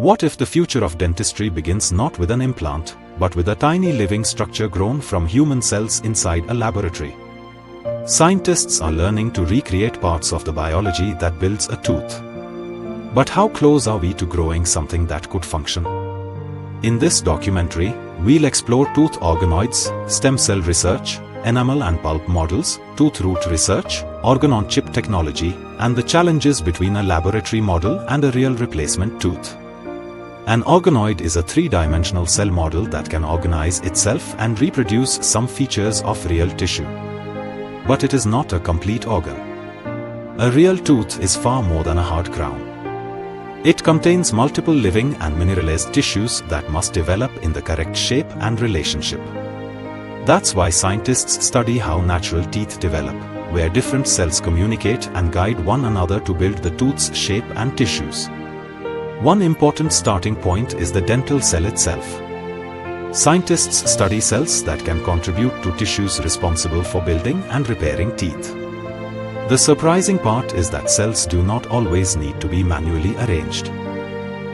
What if the future of dentistry begins not with an implant, but with a tiny living structure grown from human cells inside a laboratory? Scientists are learning to recreate parts of the biology that builds a tooth. But how close are we to growing something that could function? In this documentary, we'll explore tooth organoids, stem cell research, enamel and pulp models, tooth root research, organ-on-chip technology, and the challenges between a laboratory model and a real replacement tooth. An organoid is a three-dimensional cell model that can organize itself and reproduce some features of real tissue. But it is not a complete organ. A real tooth is far more than a hard crown. It contains multiple living and mineralized tissues that must develop in the correct shape and relationship. That's why scientists study how natural teeth develop, where different cells communicate and guide one another to build the tooth's shape and tissues. One important starting point is the dental cell itself. Scientists study cells that can contribute to tissues responsible for building and repairing teeth. The surprising part is that cells do not always need to be manually arranged.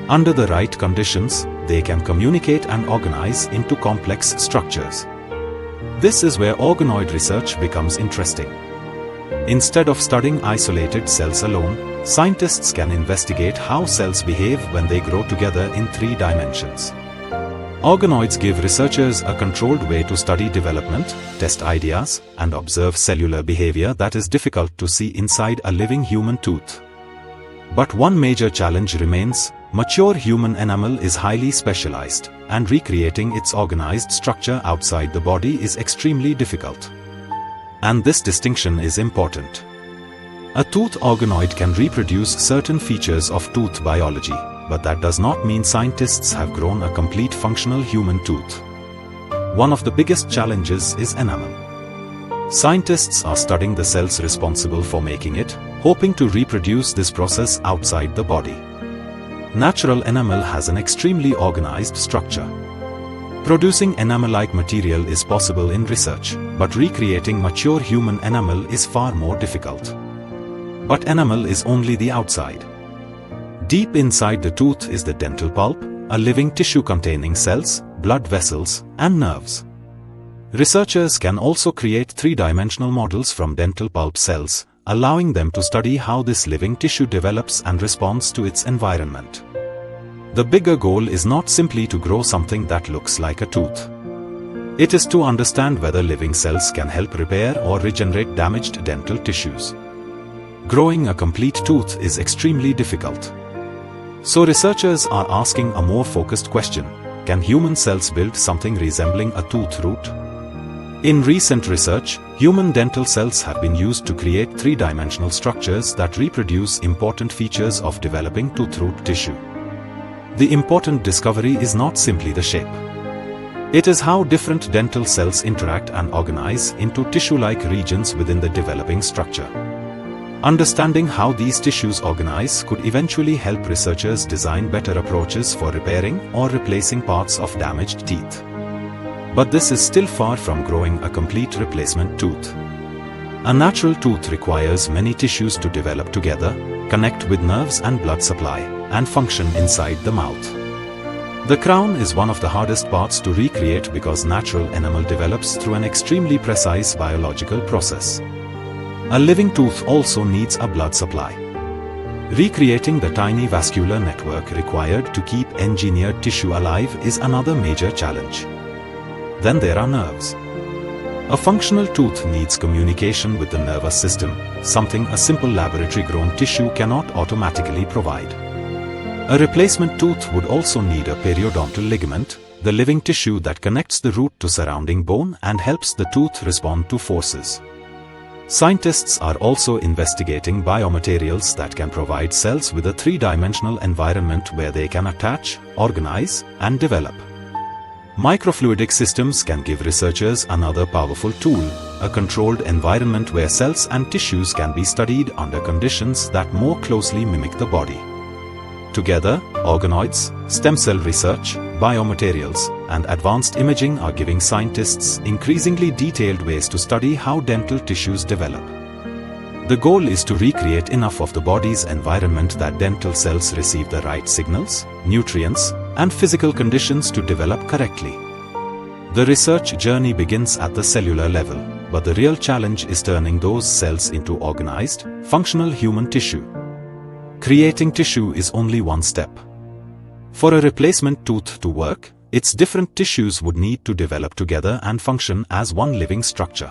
Under the right conditions, they can communicate and organize into complex structures. This is where organoid research becomes interesting. Instead of studying isolated cells alone, scientists can investigate how cells behave when they grow together in 3 dimensions. Organoids give researchers a controlled way to study development, test ideas, and observe cellular behavior that is difficult to see inside a living human tooth. But one major challenge remains: mature human enamel is highly specialized, and recreating its organized structure outside the body is extremely difficult. And this distinction is important. A tooth organoid can reproduce certain features of tooth biology, but that does not mean scientists have grown a complete functional human tooth. One of the biggest challenges is enamel. Scientists are studying the cells responsible for making it, hoping to reproduce this process outside the body. Natural enamel has an extremely organized structure. Producing enamel-like material is possible in research, but recreating mature human enamel is far more difficult. But enamel is only the outside. Deep inside the tooth is the dental pulp, a living tissue containing cells, blood vessels, and nerves. Researchers can also create 3-dimensional models from dental pulp cells, allowing them to study how this living tissue develops and responds to its environment. The bigger goal is not simply to grow something that looks like a tooth. It is to understand whether living cells can help repair or regenerate damaged dental tissues. Growing a complete tooth is extremely difficult. So researchers are asking a more focused question: can human cells build something resembling a tooth root? In recent research, human dental cells have been used to create 3-dimensional structures that reproduce important features of developing tooth root tissue. The important discovery is not simply the shape. It is how different dental cells interact and organize into tissue-like regions within the developing structure. Understanding how these tissues organize could eventually help researchers design better approaches for repairing or replacing parts of damaged teeth. But this is still far from growing a complete replacement tooth. A natural tooth requires many tissues to develop together, connect with nerves and blood supply, and function inside the mouth. The crown is one of the hardest parts to recreate because natural enamel develops through an extremely precise biological process. A living tooth also needs a blood supply. Recreating the tiny vascular network required to keep engineered tissue alive is another major challenge. Then there are nerves. A functional tooth needs communication with the nervous system, something a simple laboratory-grown tissue cannot automatically provide. A replacement tooth would also need a periodontal ligament, the living tissue that connects the root to surrounding bone and helps the tooth respond to forces. Scientists are also investigating biomaterials that can provide cells with a 3-dimensional environment where they can attach, organize, and develop. Microfluidic systems can give researchers another powerful tool, a controlled environment where cells and tissues can be studied under conditions that more closely mimic the body. Together, organoids, stem cell research, biomaterials, and advanced imaging are giving scientists increasingly detailed ways to study how dental tissues develop. The goal is to recreate enough of the body's environment that dental cells receive the right signals, nutrients, and physical conditions to develop correctly. The research journey begins at the cellular level, but the real challenge is turning those cells into organized, functional human tissue. Creating tissue is only one step. For a replacement tooth to work, its different tissues would need to develop together and function as one living structure.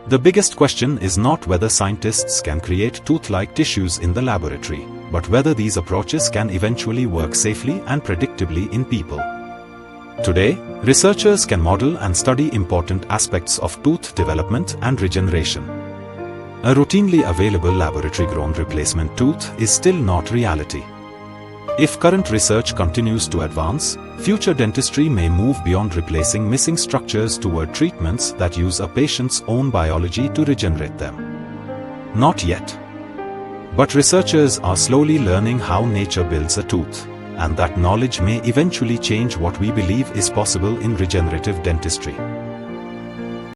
The biggest question is not whether scientists can create tooth-like tissues in the laboratory, but whether these approaches can eventually work safely and predictably in people. Today, researchers can model and study important aspects of tooth development and regeneration. A routinely available laboratory-grown replacement tooth is still not reality. If current research continues to advance, future dentistry may move beyond replacing missing structures toward treatments that use a patient's own biology to regenerate them. Not yet. But researchers are slowly learning how nature builds a tooth, and that knowledge may eventually change what we believe is possible in regenerative dentistry.